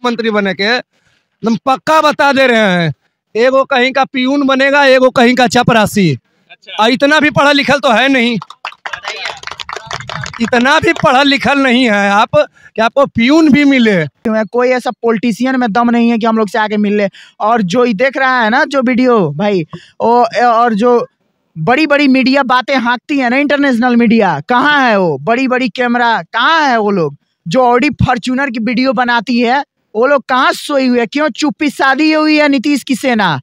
मंत्री बने के एकदम पक्का बता दे रहे हैं। एगो कहीं का पियून बनेगा, एगो कहीं का चपरासी। अच्छा। इतना भी पढ़ा लिखल तो है नहीं, इतना भी पढ़ा लिखल नहीं है आप कि आपको पियून भी मिले। कोई ऐसा पॉलिटिशियन में दम नहीं है कि हम लोग से आके मिल ले। और जो देख रहा है ना जो वीडियो भाई, और जो बड़ी बड़ी मीडिया बातें हाँकती है ना, इंटरनेशनल मीडिया, कहाँ है वो बड़ी बड़ी कैमरा, कहाँ है वो लोग जो ऑडी फॉर्च्यूनर की वीडियो बनाती है, वो लोग कहाँ सोई हुई है? क्यों चुप्पी शादी हुई है नीतीश की सेना?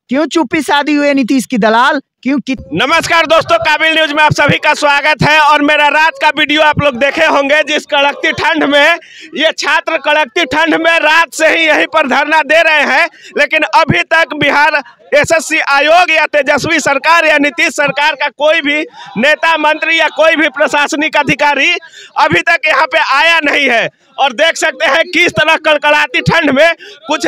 क्यों चुप्पी शादी हुई है नीतीश की दलाल? क्यों? नमस्कार दोस्तों, काबिल न्यूज में आप सभी का स्वागत है। और मेरा रात का वीडियो आप लोग देखे होंगे, जिस कड़कती ठंड में ये छात्र कड़कती ठंड में रात से ही यहीं पर धरना दे रहे हैं, लेकिन अभी तक बिहार एसएससी आयोग या तेजस्वी सरकार या नीतीश सरकार का कोई भी नेता मंत्री या कोई भी प्रशासनिक अधिकारी अभी तक यहाँ पे आया नहीं है। और देख सकते हैं किस तरह कड़कड़ाती ठंड में कुछ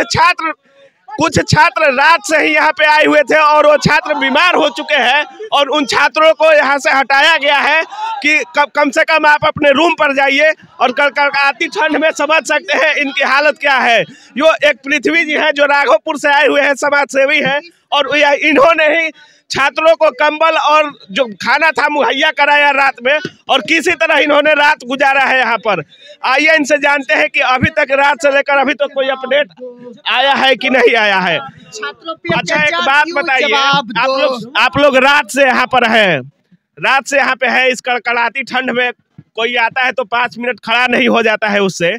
छात्र रात से ही यहाँ पे आए हुए थे और वो छात्र बीमार हो चुके हैं और उन छात्रों को यहाँ से हटाया गया है कि कम से कम आप अपने रूम पर जाइए। और कड़कड़ाती ठंड में समझ सकते हैं इनकी हालत क्या है। यो एक पृथ्वी जी है जो राघोपुर से आए हुए हैं, समाज सेवी हैं, और इन्होंने ही छात्रों को कंबल और जो खाना था मुहैया कराया रात में, और किसी तरह इन्होंने रात गुजारा है यहाँ पर। आइए इनसे जानते हैं कि अभी तक रात से लेकर अभी तक कोई अपडेट आया है कि नहीं आया है। अच्छा, एक बात बताइए, आप लोग रात से यहाँ पर है, रात से यहाँ पे है, इस कड़कड़ाती ठंड में कोई आता है तो 5 मिनट खड़ा नहीं हो जाता है उससे।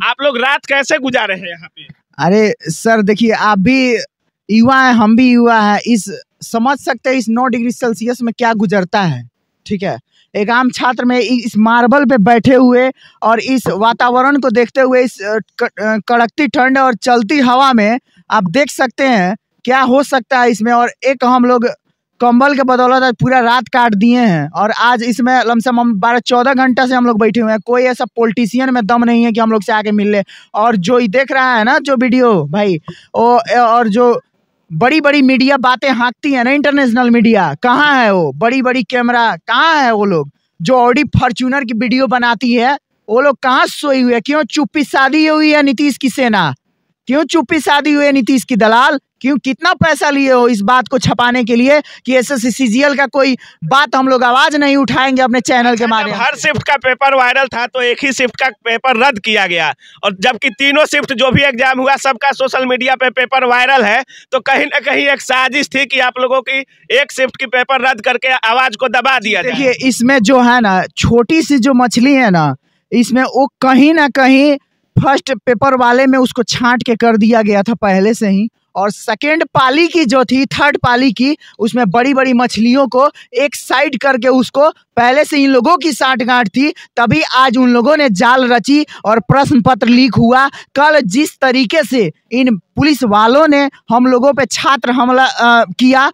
आप लोग रात कैसे गुजारे हैं यहाँ पे? अरे सर देखिए, आप भी युवा है, हम भी युवा है, इस समझ सकते हैं इस 9 डिग्री सेल्सियस में क्या गुजरता है। ठीक है, एक आम छात्र में इस मार्बल पे बैठे हुए और इस वातावरण को देखते हुए, इस कड़कती ठंड और चलती हवा में आप देख सकते हैं क्या हो सकता है इसमें। और एक हम लोग कंबल के बदौलत पूरा रात काट दिए हैं और आज इसमें लमसम हम 12-14 घंटा से हम लोग बैठे हुए हैं। कोई ऐसा पॉलिटिशियन में दम नहीं है कि हम लोग से आके मिल ले। और जो देख रहा है ना जो वीडियो भाई, और जो बड़ी बड़ी मीडिया बातें हाँकती है ना, इंटरनेशनल मीडिया, कहाँ है वो बड़ी बड़ी कैमरा, कहाँ है वो लोग जो ऑडी फॉर्च्यूनर की वीडियो बनाती है, वो लोग कहाँ सोई हुई है? क्यों चुप्पी शादी हुई है नीतीश की सेना? क्यों चुप्पी शादी हुई है नीतीश की दलाल? क्यों? कितना पैसा लिए हो इस बात को छपाने के लिए कि एसएससी सीजीएल का कोई बात हम लोग आवाज नहीं उठाएंगे अपने चैनल के माध्यम से? हर शिफ्ट का पेपर वायरल था तो एक ही शिफ्ट का पेपर रद्द किया गया, और जबकि तीनों शिफ्ट जो भी एग्जाम हुआ सबका सोशल मीडिया पे पेपर वायरल है। तो कहीं ना कहीं एक साजिश थी कि आप लोगों की एक शिफ्ट की पेपर रद्द करके आवाज को दबा दिया। देखिए, इसमें जो है ना छोटी सी जो मछली है ना, इसमें वो कहीं ना कहीं फर्स्ट पेपर वाले में उसको छांट के कर दिया गया था पहले से ही, और सेकेंड पाली की जो थी, थर्ड पाली की, उसमें बड़ी बड़ी मछलियों को एक साइड करके उसको पहले से इन लोगों की साठगांठ थी, तभी आज उन लोगों ने जाल रची और प्रश्न पत्र लीक हुआ। कल जिस तरीके से इन पुलिस वालों ने हम लोगों पे छात्र हमला किया,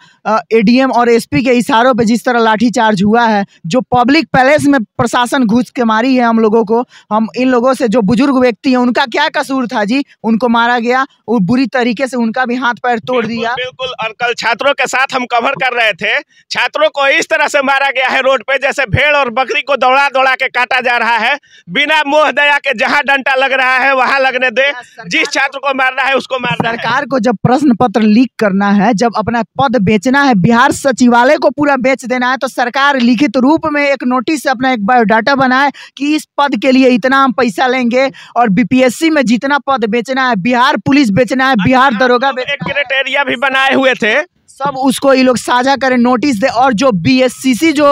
एडीएम और एसपी के इशारों पे जिस तरह लाठीचार्ज हुआ है, जो पब्लिक पैलेस में प्रशासन घुस के मारी है हम लोगों को, हम इन लोगों से जो बुजुर्ग व्यक्ति हैं उनका क्या कसूर था जी? उनको मारा गया और बुरी तरीके से उनका भी हाथ पैर तोड़ दिया। बिल्कुल। और कल छात्रों के साथ हम कवर कर रहे थे, छात्रों को इस तरह से मारा गया है रोड पे जैसे भेड़ और बकरी को दौड़ा दौड़ा के काटा जा रहा है, बिना मोह दया के। जहां डंडा लग रहा है वहां लगने दे, जिस छात्र को मारना है उसको मारना है। सरकार को जब प्रश्न पत्र लीक करना है, जब अपना पद बेचना है, बिहार सचिवालय को पूरा बेच देना है, तो सरकार लिखित रूप में एक नोटिस से अपना एक बायोडाटा बनाए कि इस पद के लिए इतना हम पैसा लेंगे। और बीपीएससी में जितना पद बेचना है, बिहार पुलिस बेचना है, बिहार दरोगा एक क्राइटेरिया भी बनाए हुए थे, सब उसको ये लोग साझा करें, नोटिस दे। और जो बीएससीसी जो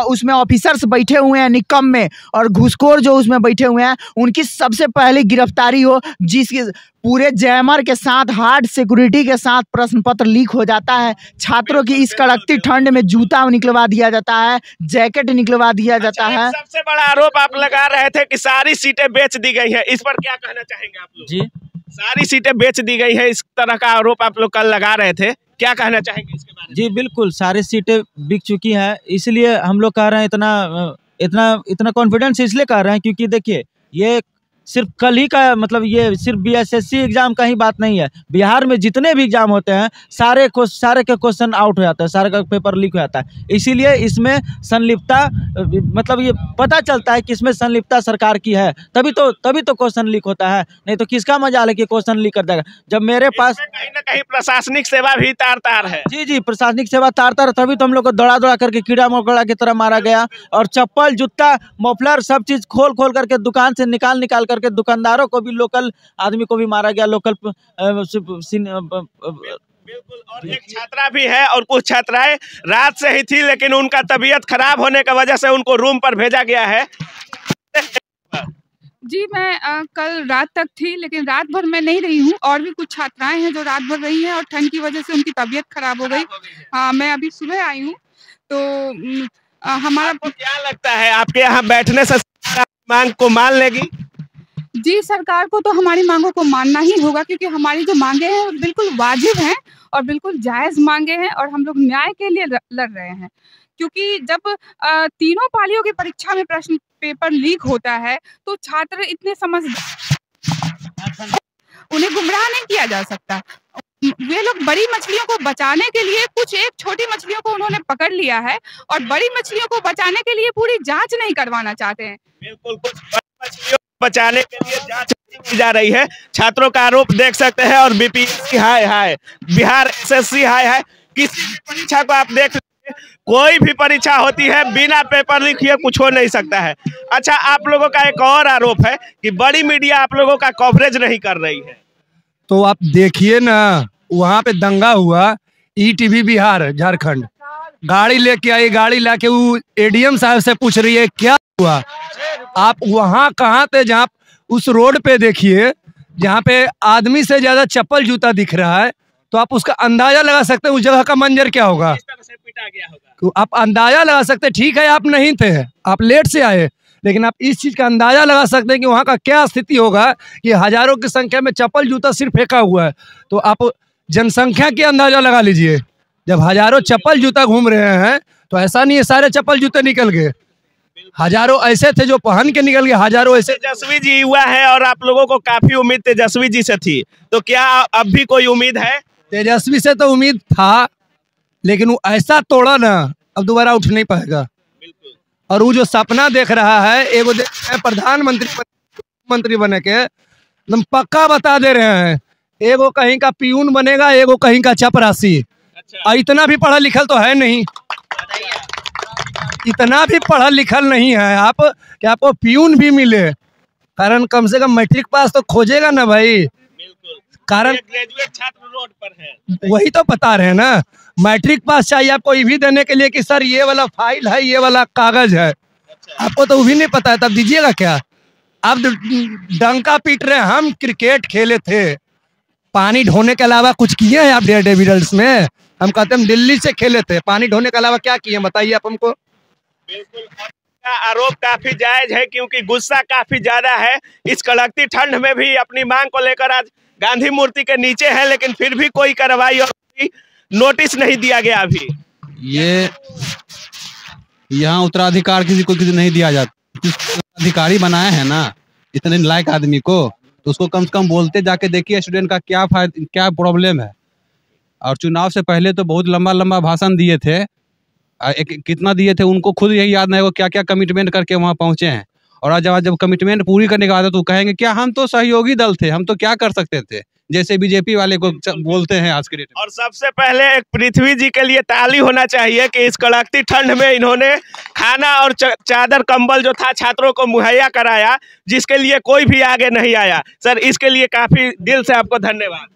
उसमें ऑफिसर्स बैठे हुए हैं निकम में, और घुसखोर जो उसमें बैठे हुए हैं, उनकी सबसे पहले गिरफ्तारी हो। जिसके पूरे जैमर के साथ, हार्ड सिक्योरिटी के साथ प्रश्न पत्र लीक हो जाता है। छात्रों की इस कड़कती ठंड में जूता निकलवा दिया जाता है, जैकेट निकलवा दिया जाता है। सबसे बड़ा आरोप आप लगा रहे थे कि सारी सीटें बेच दी गई है, इस पर क्या कहना चाहेंगे आप लोग? जी, सारी सीटें बेच दी गई है, इस तरह का आरोप आप लोग कल लगा रहे थे, क्या कहना चाहेंगे इसके बारे में? जी बिल्कुल, सारी सीटें बिक चुकी हैं, इसलिए हम लोग कह रहे हैं इतना कॉन्फिडेंस इसलिए कह रहे हैं क्योंकि देखिए ये सिर्फ कल ही का मतलब ये सिर्फ बीएसएससी एग्जाम का ही बात नहीं है। बिहार में जितने भी एग्जाम होते हैं सारे के क्वेश्चन आउट हो जाते हैं, सारे का पेपर लीक हो जाता है। इसीलिए इसमें संलिप्तता मतलब ये पता चलता है कि इसमें संलिप्तता सरकार की है, तभी तो क्वेश्चन लीक होता है, नहीं तो किसका मजाल है कि क्वेश्चन लीक कर देगा। जब मेरे पास कहीं ना कहीं प्रशासनिक सेवा भी तार है। जी प्रशासनिक सेवा तार, तभी तो हम लोग को दौड़ा करके कीड़ा मकोड़ा की तरह मारा गया। और चप्पल जूता मफलर सब चीज खोल करके दुकान से निकाल करके दुकानदारों को भी, लोकल आदमी को भी मारा गया। लोकल बिल्कुल। और एक छात्रा भी है और कुछ छात्राएं रात से ही थी, लेकिन उनका तबीयत खराब होने की वजह से उनको रूम पर भेजा गया है। जी मैं कल रात तक थी, लेकिन रात भर मैं नहीं रही हूँ। और भी कुछ छात्राएं हैं जो रात भर रही हैं और ठंड की वजह से उनकी तबीयत खराब हो गई। हाँ, मैं अभी सुबह आई हूँ। तो हमारा क्या लगता है आपके यहाँ बैठने से मांग को मान लेगी? जी, सरकार को तो हमारी मांगों को मानना ही होगा, क्योंकि हमारी जो मांगे हैं वो बिल्कुल वाजिब हैं और बिल्कुल जायज़ मांगे हैं और हम लोग न्याय के लिए लड़ रहे हैं। क्योंकि जब तीनों पालियों की परीक्षा में प्रश्न पेपर लीक होता है तो छात्र इतने उन्हें गुमराह नहीं किया जा सकता। वे लोग बड़ी मछलियों को बचाने के लिए कुछ एक छोटी मछलियों को उन्होंने पकड़ लिया है और बड़ी मछलियों को बचाने के लिए पूरी जांच नहीं करवाना चाहते हैं। बिल्कुल, कुछ बड़ी मछलियों को बचाने के लिए जांच की जा रही है। छात्रों का आरोप देख सकते हैं। और बीपीएससी हाय, बिहार एसएससी हाय। किसी भी परीक्षा को आप देख लीजिए, कोई भी परीक्षा होती है बिना पेपर लीक किए कुछ हो नहीं सकता है। अच्छा, आप लोगों का एक और आरोप है कि बड़ी मीडिया आप लोगों का कवरेज नहीं कर रही है। तो आप देखिए ना, वहाँ पे दंगा हुआ, ईटीवी बिहार झारखंड गाड़ी लेके आई, गाड़ी लाके वो एडीएम साहब से पूछ रही है क्या हुआ। आप वहाँ कहाँ थे? जहाँ उस रोड पे देखिए जहाँ पे आदमी से ज्यादा चप्पल जूता दिख रहा है, तो आप उसका अंदाजा लगा सकते हैं उस जगह का मंजर क्या होगा। तो आप अंदाजा लगा सकते हैं। ठीक है, आप नहीं थे, आप लेट से आए, लेकिन आप इस चीज का अंदाजा लगा सकते हैं कि वहाँ का क्या स्थिति होगा कि हजारों की संख्या में चप्पल जूता सिर्फ फेंका हुआ है। तो आप जनसंख्या की अंदाजा लगा लीजिए। जब हजारों चप्पल जूता घूम रहे हैं तो ऐसा नहीं है सारे चप्पल जूते निकल गए, हजारों ऐसे थे जो पहन के निकल गए, हजारों ऐसे। तेजस्वी जी युवा है और आप लोगों को काफी उम्मीद तेजस्वी जी से थी, तो क्या अब भी कोई उम्मीद है? तेजस्वी से तो उम्मीद था, लेकिन वो ऐसा तोड़ा ना, अब दोबारा उठ नहीं पाएगा। और वो जो सपना देख रहा है, एगो प्रधानमंत्री बने के, एकदम पक्का बता दे रहे हैं, एगो कहीं का पियून बनेगा, एगो कहीं का चपरासी। अच्छा। इतना भी पढ़ा लिखल तो है नहीं, इतना भी पढ़ा लिखल नहीं है आप कि आपको पियून भी मिले। कारण कम से कम मैट्रिक पास तो खोजेगा ना भाई। कारण ग्रेजुएट छात्र रोड पर है, वही तो बता रहे हैं ना। मैट्रिक पास चाहिए आपको ये भी देने के लिए कि सर ये वाला फाइल है, ये वाला कागज है। अच्छा। आपको तो वो भी नहीं पता है, तब दीजिएगा क्या? आप डंका पीट रहे हैं। हम क्रिकेट खेले थे, पानी ढोने के अलावा कुछ किए हैं आप डेविल्स में? हम कहते हैं दिल्ली से खेले थे, पानी ढोने के अलावा क्या किए बताइए आप हमको। बिल्कुल, आरोप काफी जायज है क्योंकि गुस्सा काफी ज्यादा है। इस कड़कती ठंड में भी अपनी मांग को लेकर आज गांधी मूर्ति के नीचे है, लेकिन फिर भी कोई कार्रवाई और नोटिस नहीं दिया गया। अभी ये यहाँ उत्तराधिकार किसी को नहीं दिया जाता। अधिकारी बनाए हैं ना इतने लायक आदमी को, तो उसको कम से कम बोलते जाके देखिए स्टूडेंट का क्या प्रॉब्लम है। और चुनाव से पहले तो बहुत लंबा भाषण दिए थे, कितना दिए थे उनको खुद यही याद नहीं, वो क्या क्या कमिटमेंट करके वहाँ पहुँचे हैं। और आज जब कमिटमेंट पूरी करने के बाद तो कहेंगे क्या हम तो सहयोगी दल थे, हम तो क्या कर सकते थे, जैसे बीजेपी वाले को बोलते हैं आज के डेट में। और सबसे पहले एक पृथ्वी जी के लिए ताली होना चाहिए कि इस कड़कती ठंड में इन्होंने खाना और चादर कंबल जो था छात्रों को मुहैया कराया, जिसके लिए कोई भी आगे नहीं आया। सर, इसके लिए काफी दिल से आपको धन्यवाद।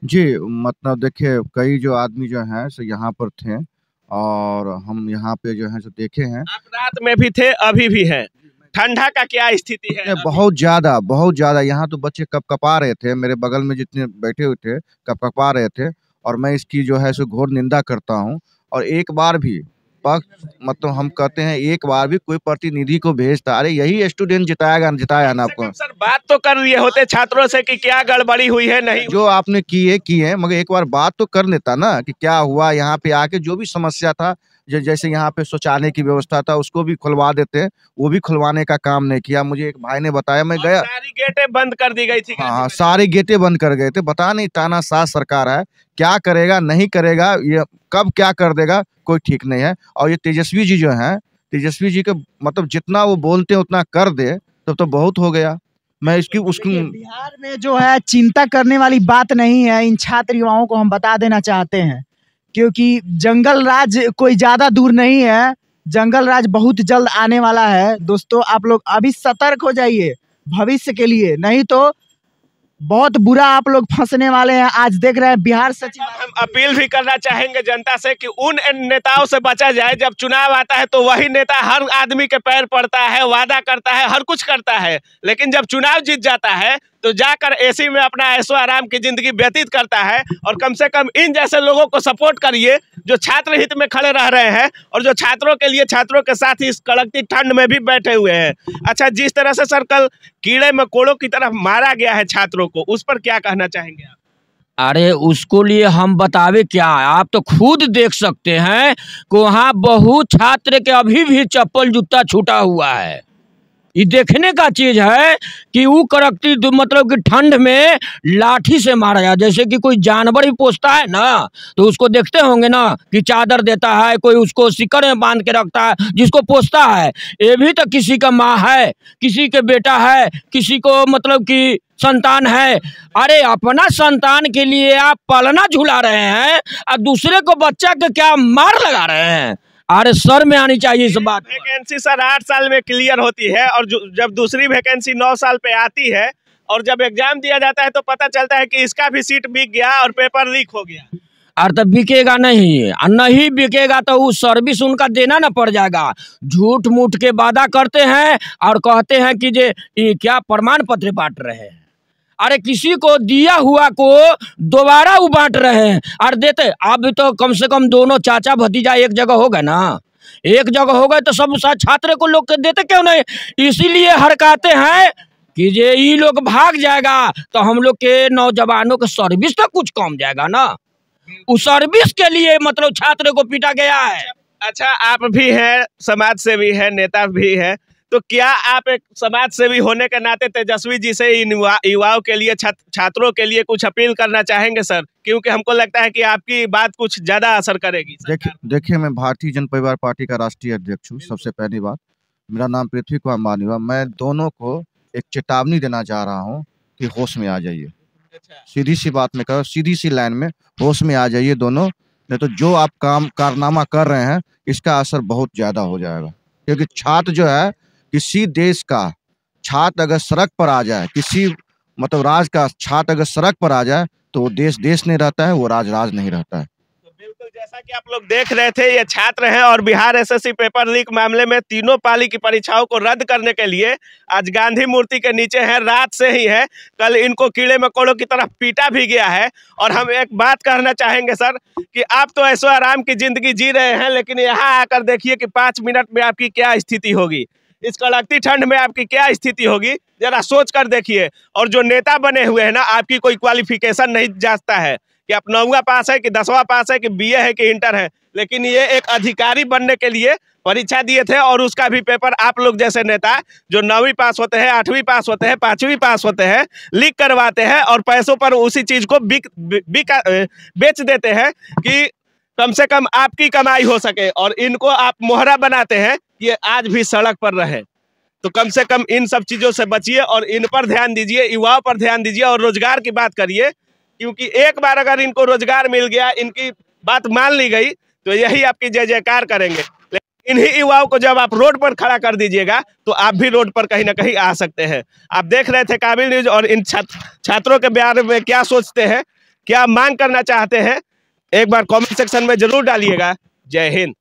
जी, मतलब देखिए कई जो आदमी जो हैं सो यहाँ पर थे और हम यहाँ पे जो है सो देखे हैं। आप रात में भी थे, अभी भी है। ठंडा का क्या स्थिति है? बहुत ज्यादा यहाँ तो बच्चे कपकपा रहे थे, मेरे बगल में जितने बैठे हुए थे कपकपा रहे थे। और मैं इसकी जो है सो घोर निंदा करता हूँ। और एक बार भी मतलब हम कहते हैं एक बार भी कोई प्रतिनिधि को भेजता, अरे यही स्टूडेंट जिताया ना आपको। सर, बात तो कर लिए होते छात्रों से कि क्या गड़बड़ी हुई है, नहीं जो आपने की है मगर एक बार बात तो कर लेता ना कि क्या हुआ यहाँ पे आके, जो भी समस्या था जैसे यहाँ पे शौचालय की व्यवस्था था उसको भी खुलवा देते, वो भी खुलवाने का काम नहीं किया। मुझे एक भाई ने बताया, मैं गया, सारी गेटें बंद कर दी गई थी। हाँ, सारी गेटें बंद कर गए थे। पता नहीं तानाशाह सरकार है, क्या करेगा नहीं करेगा, ये कब क्या कर देगा कोई ठीक नहीं है। और ये तेजस्वी जी जो हैं, तेजस्वी जी के मतलब जितना वो बोलते हैं उतना कर दे तब तो बहुत हो गया। मैं इसकी उसकी बिहार में जो है चिंता करने वाली बात नहीं है। इन छात्र युवाओं को हम बता देना चाहते हैं, क्योंकि जंगल राज कोई ज्यादा दूर नहीं है, जंगल राज बहुत जल्द आने वाला है। दोस्तों आप लोग अभी सतर्क हो जाइए भविष्य के लिए, नहीं तो बहुत बुरा आप लोग फंसने वाले हैं। आज देख रहे हैं बिहार सचिव, हम अपील भी करना चाहेंगे जनता से कि उन नेताओं से बचा जाए। जब चुनाव आता है तो वही नेता हर आदमी के पैर पड़ता है, वादा करता है, हर कुछ करता है, लेकिन जब चुनाव जीत जाता है तो जाकर एसी में अपना ऐशो आराम की जिंदगी व्यतीत करता है। और कम से कम इन जैसे लोगों को सपोर्ट करिए जो छात्र हित में खड़े रह रहे हैं और जो छात्रों के लिए, छात्रों के साथ ही इस कड़कती ठंड में भी बैठे हुए हैं। अच्छा, जिस तरह से सर कल कीड़े मकोड़ों की तरफ मारा गया है छात्रों को, उस पर क्या कहना चाहेंगे आप? अरे उसको लिए हम बतावे क्या, आप तो खुद देख सकते हैं कि वहाँ बहुत छात्र के अभी भी चप्पल जूता छूटा हुआ है। ये देखने का चीज है कि वो कड़कती मतलब कि ठंड में लाठी से मारा जाए। जैसे कि कोई जानवर ही पोसता है ना, तो उसको देखते होंगे ना कि चादर देता है, कोई उसको सिकड़ में बांध के रखता है जिसको पोसता है। ये भी तो किसी का माँ है, किसी के बेटा है, किसी को मतलब कि संतान है। अरे अपना संतान के लिए आप पलना झुला रहे हैं और दूसरे को बच्चा के क्या मार लगा रहे हैं। अरे सर में आनी चाहिए इस बात। वैकेंसी सर 8 साल में क्लियर होती है और जब दूसरी वैकेंसी 9 साल पे आती है और जब एग्जाम दिया जाता है तो पता चलता है कि इसका भी सीट बिक गया और पेपर लीक हो गया। और तब बिकेगा नहीं, और नहीं बिकेगा तो वो सर्विस उनका देना ना पड़ जाएगा। झूठ मूठ के वादा करते हैं और कहते हैं कि ये क्या प्रमाण पत्र बांट रहे हैं। अरे किसी को दिया हुआ को दोबारा वो बांट रहे हैं और देते। अब तो कम से कम दोनों चाचा भतीजा एक जगह हो गए ना, एक जगह हो गए तो सब छात्र को लोग देते क्यों नहीं? इसीलिए हड़काते हैं कि ये लोग भाग जाएगा तो हम लोग के नौजवानों के सर्विस तो कुछ कम जाएगा ना। उस सर्विस के लिए मतलब छात्र को पीटा गया है। अच्छा, आप भी हैं, समाज सेवी है, नेता भी है, तो क्या आप एक समाज सेवी होने के नाते तेजस्वी जी से इन युवाओं के लिए, छात्रों के लिए कुछ अपील करना चाहेंगे सर? क्योंकि हमको लगता है कि आपकी बात कुछ ज्यादा असर करेगी। देखिए मैं भारतीय जनता परिवार पार्टी का राष्ट्रीय अध्यक्ष हूँ। सबसे पहली बात, मेरा नाम पृथ्वी कुमार मानिवा। मैं दोनों को एक चेतावनी देना चाह रहा हूँ कि होश में आ जाइए। सीधी सी बात में करो, सीधी सी लाइन में होश में आ जाइए दोनों, नहीं तो जो आप कारनामा कर रहे हैं इसका असर बहुत ज्यादा हो जाएगा। क्योंकि छात्र जो है, किसी देश का छात्र अगर सड़क पर आ जाए, किसी मतलब राज का छात्र अगर सड़क पर आ जाए तो वो देश नहीं रहता है, वो राज नहीं रहता है। तो बिल्कुल जैसा कि आप लोग देख रहे थे, ये छात्र हैं और बिहार एसएससी पेपर लीक मामले में तीनों पाली की परीक्षाओं को रद्द करने के लिए आज गांधी मूर्ति के नीचे हैं, रात से ही है। कल इनको कीड़े मकोड़ों की तरफ पीटा भी गया है। और हम एक बात कहना चाहेंगे सर कि आप तो ऐशो आराम की जिंदगी जी रहे हैं, लेकिन यहाँ आकर देखिए कि 5 मिनट में आपकी क्या स्थिति होगी, इस कड़कती ठंड में आपकी क्या स्थिति होगी, जरा सोच कर देखिए। और जो नेता बने हुए हैं ना, आपकी कोई क्वालिफिकेशन नहीं जांचता है कि आप 9वां पास है कि 10वां पास है कि बीए है कि इंटर है, लेकिन ये एक अधिकारी बनने के लिए परीक्षा दिए थे और उसका भी पेपर आप लोग जैसे नेता जो 9वीं पास होते हैं, 8वीं पास होते हैं, 5वीं पास होते हैं, लीक करवाते हैं और पैसों पर उसी चीज को बेच देते हैं कि कम से कम आपकी कमाई हो सके, और इनको आप मोहरा बनाते हैं ये आज भी सड़क पर रहे। तो कम से कम इन सब चीजों से बचिए और इन पर ध्यान दीजिए, युवाओं पर ध्यान दीजिए और रोजगार की बात करिए। क्योंकि एक बार अगर इनको रोजगार मिल गया, इनकी बात मान ली गई, तो यही आपकी जय जयकार करेंगे। लेकिन इन्हीं युवाओं को जब आप रोड पर खड़ा कर दीजिएगा तो आप भी रोड पर कहीं ना कहीं आ सकते हैं। आप देख रहे थे काबिल न्यूज, और इन छात्रों के बारे में क्या सोचते हैं, क्या मांग करना चाहते हैं, एक बार कमेंट सेक्शन में जरूर डालिएगा। जय हिंद।